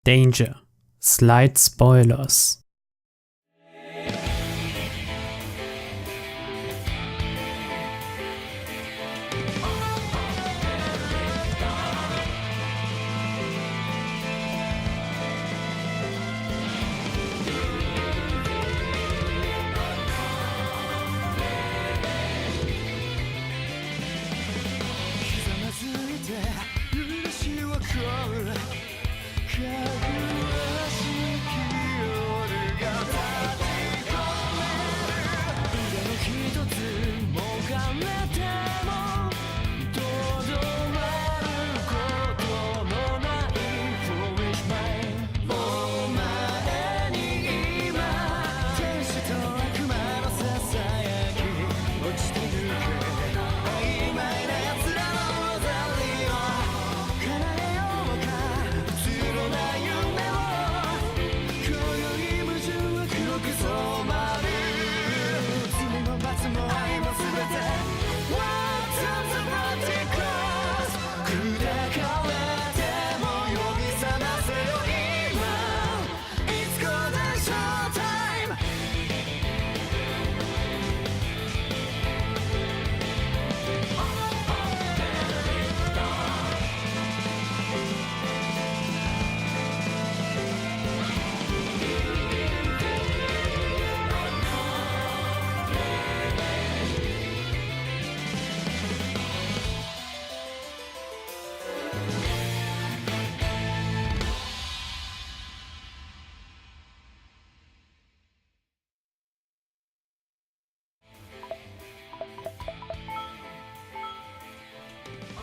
Danger. Slight spoilers.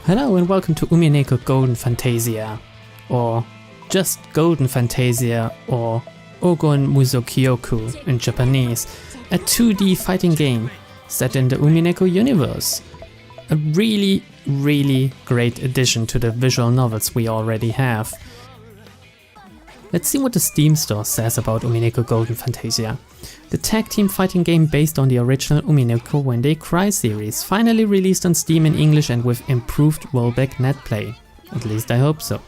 Hello and welcome to Umineko Golden Fantasia, or just Golden Fantasia, or Ōgon Musōkyoku in Japanese, a 2D fighting game set in the Umineko universe. A really great addition to the visual novels we already have. Let's see what the Steam store says about Umineko Golden Fantasia. The tag team fighting game based on the original Umineko When They Cry series, finally released on Steam in English and with improved rollback netplay. At least I hope so.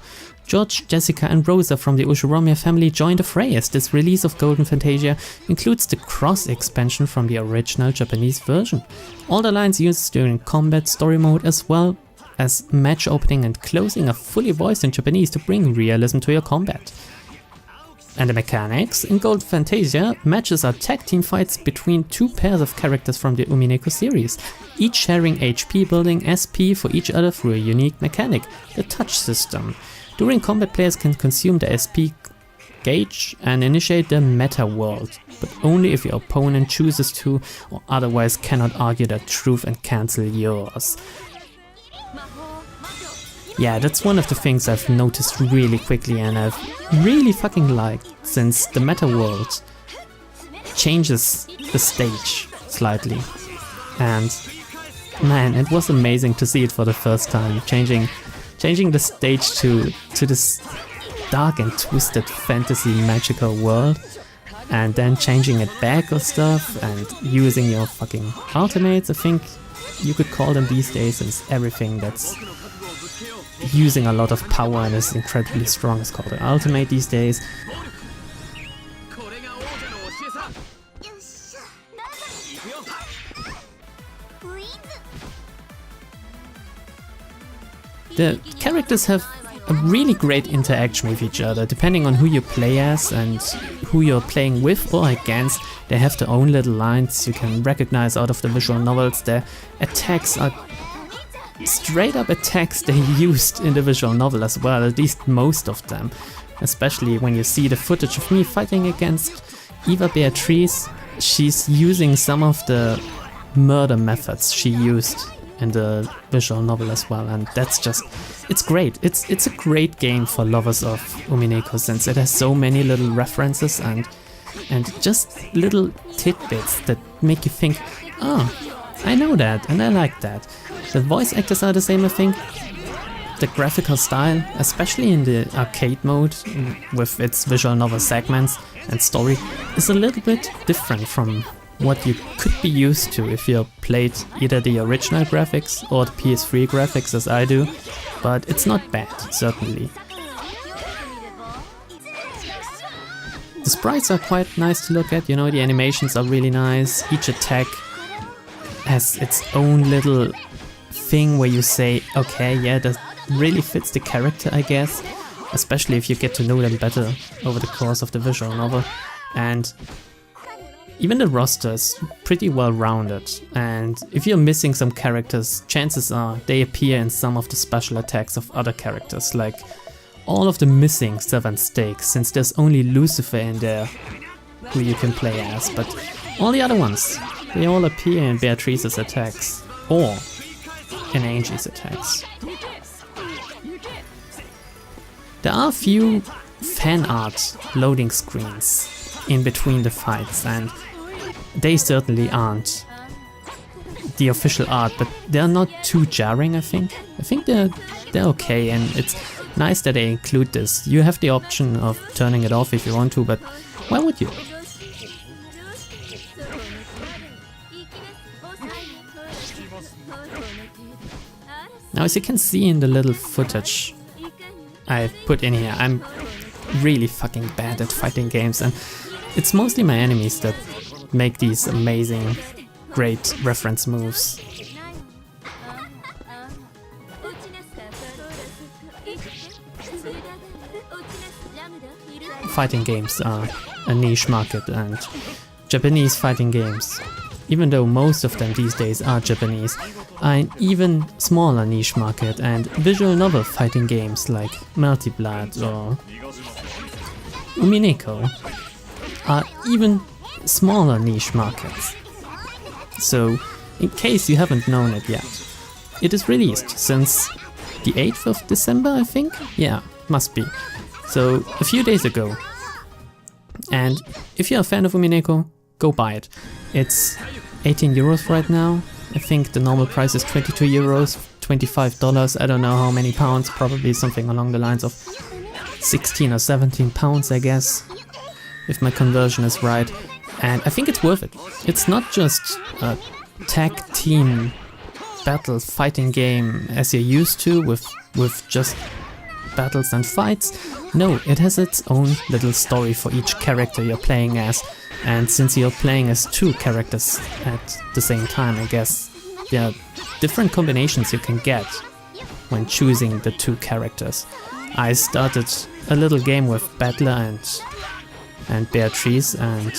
George, Jessica and Rosa from the Ushiromiya family joined the fray as this release of Golden Fantasia includes the cross expansion from the original Japanese version. All the lines used during combat story mode as well as match opening and closing are fully voiced in Japanese to bring realism to your combat. And the mechanics? In Golden Fantasia, matches are tag team fights between two pairs of characters from the Umineko series, each sharing HP building SP for each other through a unique mechanic, the touch system. During combat, players can consume the SP gauge and initiate the meta world, but only if your opponent chooses to, or otherwise cannot argue their truth and cancel yours. Yeah, that's one of the things I've noticed really quickly and I've really fucking liked, since the meta world changes the stage slightly. And man, it was amazing to see it for the first time, changing the stage to this dark and twisted fantasy magical world, and then changing it back or stuff and using your fucking ultimates, I think you could call them these days, since everything that's using a lot of power and is incredibly strong is called an ultimate these days. The characters have a really great interaction with each other, depending on who you play as and who you're playing with or against. They have their own little lines you can recognize out of the visual novels. Their attacks are straight up attacks they used in the visual novel as well, at least most of them. Especially when you see the footage of me fighting against Eva Beatrice, she's using some of the murder methods she used in the visual novel as well, and that's just, it's great. It's a great game for lovers of Umineko, since it has so many little references and just little tidbits that make you think, oh, I know that and I like that. The voice actors are the same, I think. The graphical style, especially in the arcade mode with its visual novel segments and story, is a little bit different from what you could be used to if you played either the original graphics or the PS3 graphics as I do, but it's not bad, certainly. The sprites are quite nice to look at, you know, the animations are really nice. Each attack has its own little thing where you say, okay, yeah, that really fits the character, I guess. Especially if you get to know them better over the course of the visual novel. And even the roster is pretty well rounded, and if you're missing some characters, chances are they appear in some of the special attacks of other characters, like all of the missing 7 stakes, since there's only Lucifer in there who you can play as, but all the other ones, they all appear in Beatrice's attacks, or in Angie's attacks. There are a few fan art loading screens in between the fights, and they certainly aren't the official art, but they're not too jarring, I think. I think they're okay, and it's nice that they include this. You have the option of turning it off if you want to, but why would you? Now, as you can see in the little footage I put in here, I'm really fucking bad at fighting games, and it's mostly my enemies that make these amazing, great reference moves. Fighting games are a niche market, and Japanese fighting games, even though most of them these days are Japanese, are an even smaller niche market, and visual novel fighting games like Melty Blood or Umineko are even smaller niche markets. So, in case you haven't known it yet, it is released since the 8th of December, I think? Yeah, must be. So, a few days ago. And if you're a fan of Umineko, go buy it. It's 18 euros right now. I think the normal price is 22 euros, $25. I don't know how many pounds, probably something along the lines of 16 or 17 pounds, I guess, if my conversion is right. And I think it's worth it. It's not just a tag team battle fighting game as you're used to with just battles and fights. No, it has its own little story for each character you're playing as. And since you're playing as 2 characters at the same time, I guess there are different combinations you can get when choosing the 2 characters. I started a little game with Battler and Beatrice, and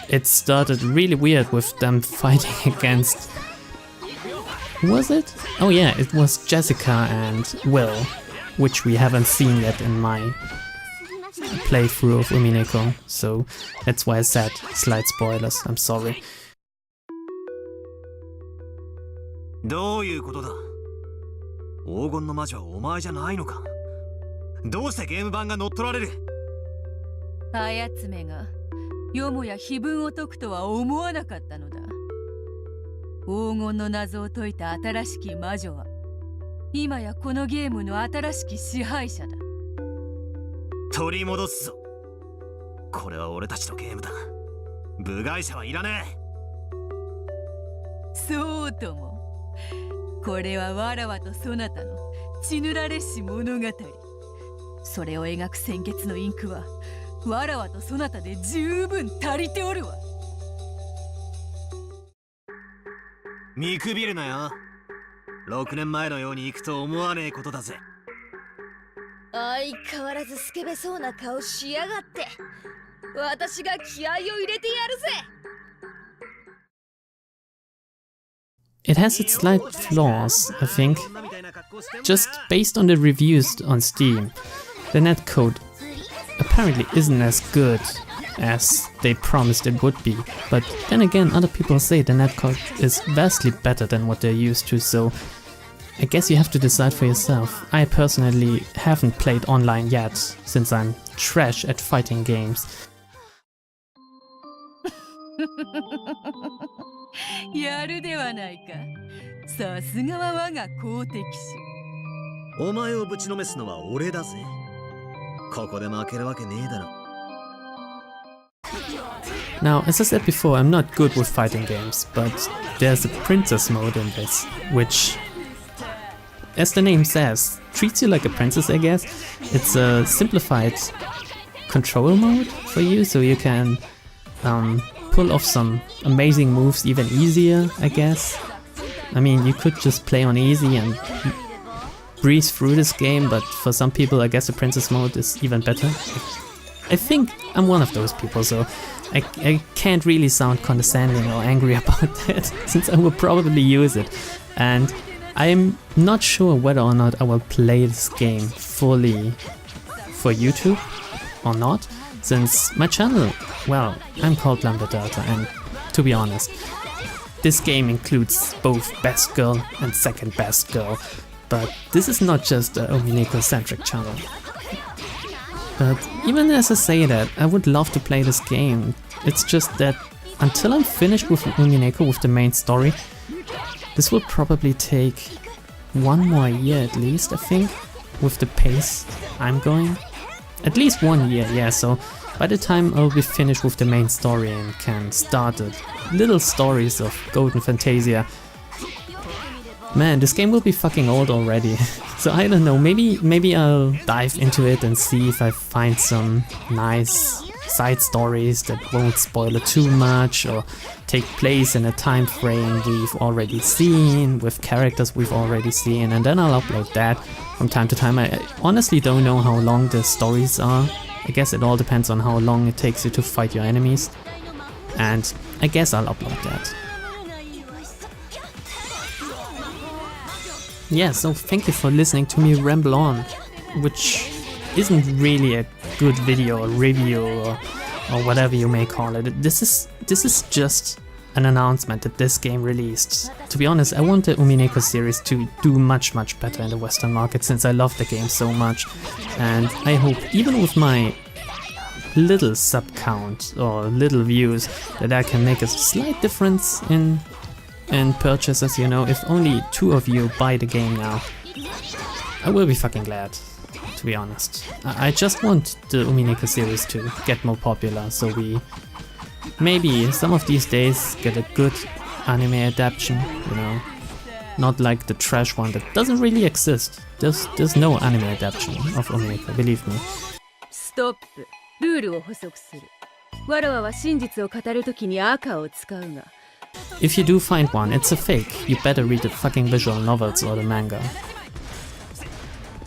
it started really weird with them fighting against... Who was it? Oh yeah, it was Jessica and Will, which we haven't seen yet in my playthrough of Umineko, so that's why I said slight spoilers, I'm sorry. どういうことだ? 黄金の魔女はお前じゃないのか? どうしてゲーム版が乗っ取られる? あやつめがよもや碑文を解くとは思わなかったのだ。黄金の謎を解いた新しき魔女は今やこのゲームの新しき支配者だ。取り戻すぞ。これは俺たちのゲームだ。部外者はいらねえ。そうとも。これはわらわとそなたの血塗られし物語。それを描く鮮血のインクはわらわとそなたで十分足りておるわ。見くびるなよ。6年前のように行くと思わねえことだぜ。相変わらずスケベそうな顔しやがって。私が気合を入れてやるぜ。It has its slight flaws, I think. Just based on the reviews on Steam, the netcode apparently isn't as good as they promised it would be. But then again, other people say the netcode is vastly better than what they're used to, so I guess you have to decide for yourself. I personally haven't played online yet, since I'm trash at fighting games. やるではないか。さすがは我が好敵手。お前をぶちのめすのは俺だぜ。ここで負けるわけねえだろ。Now, as I said before, I'm not good with fighting games, but there's a princess mode in this, which, as the name says, treats you like a princess, I guess. It's a simplified control mode for you, so you can pull off some amazing moves even easier, I guess. I mean, you could just play on easy and breeze through this game, but for some people I guess the princess mode is even better. I think I'm one of those people, so I can't really sound condescending or angry about that, since I will probably use it. And I'm not sure whether or not I will play this game fully for YouTube or not, since my channel, well, I'm called LambdadeltaYT, and to be honest, this game includes both best girl and second best girl, but this is not just a Umineko-centric channel. But even as I say that, I would love to play this game. It's just that until I'm finished with Umineko, with the main story, this will probably take 1 more year at least, I think, with the pace I'm going. At least 1 year, yeah, so by the time I'll be finished with the main story and can start the little stories of Golden Fantasia, man, this game will be fucking old already. So I don't know, maybe I'll dive into it and see if I find some nice side stories that won't spoil it too much, or take place in a time frame we've already seen, with characters we've already seen, and then I'll upload that from time to time. I honestly don't know how long the stories are. I guess it all depends on how long it takes you to fight your enemies, and I guess I'll upload that. Yeah, so thank you for listening to me ramble on, which isn't really a good video or review or whatever you may call it. This is just an announcement that this game released. To be honest, I want the Umineko series to do much better in the Western market, since I love the game so much, and I hope even with my little sub count or little views that I can make a slight difference in purchases. You know, if only 2 of you buy the game now, I will be fucking glad, to be honest. I just want the Umineko series to get more popular, so we maybe some of these days get a good anime adaptation, you know, not like the trash one that doesn't really exist. There's no anime adaptation of Umineko, believe me. Stop. ルールを補足する。わらわは真実を語るときに赤を使うが。If you do find one, it's a fake. You better read the fucking visual novels or the manga.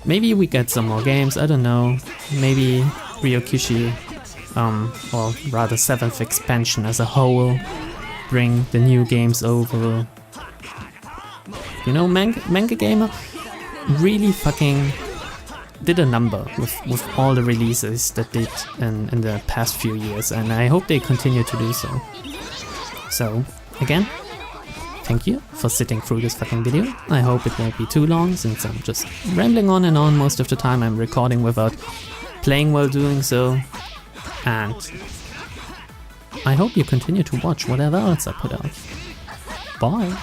Maybe we get some more games, I don't know. Maybe Ryokushi, or rather 7th expansion as a whole, bring the new games over. You know, Manga Gamer really fucking did a number with all the releases that did in the past few years, and I hope they continue to do so. So, again, thank you for sitting through this fucking video. I hope it won't be too long, since I'm just rambling on and on most of the time. I'm recording without playing while doing so, and I hope you continue to watch whatever else I put out. Bye!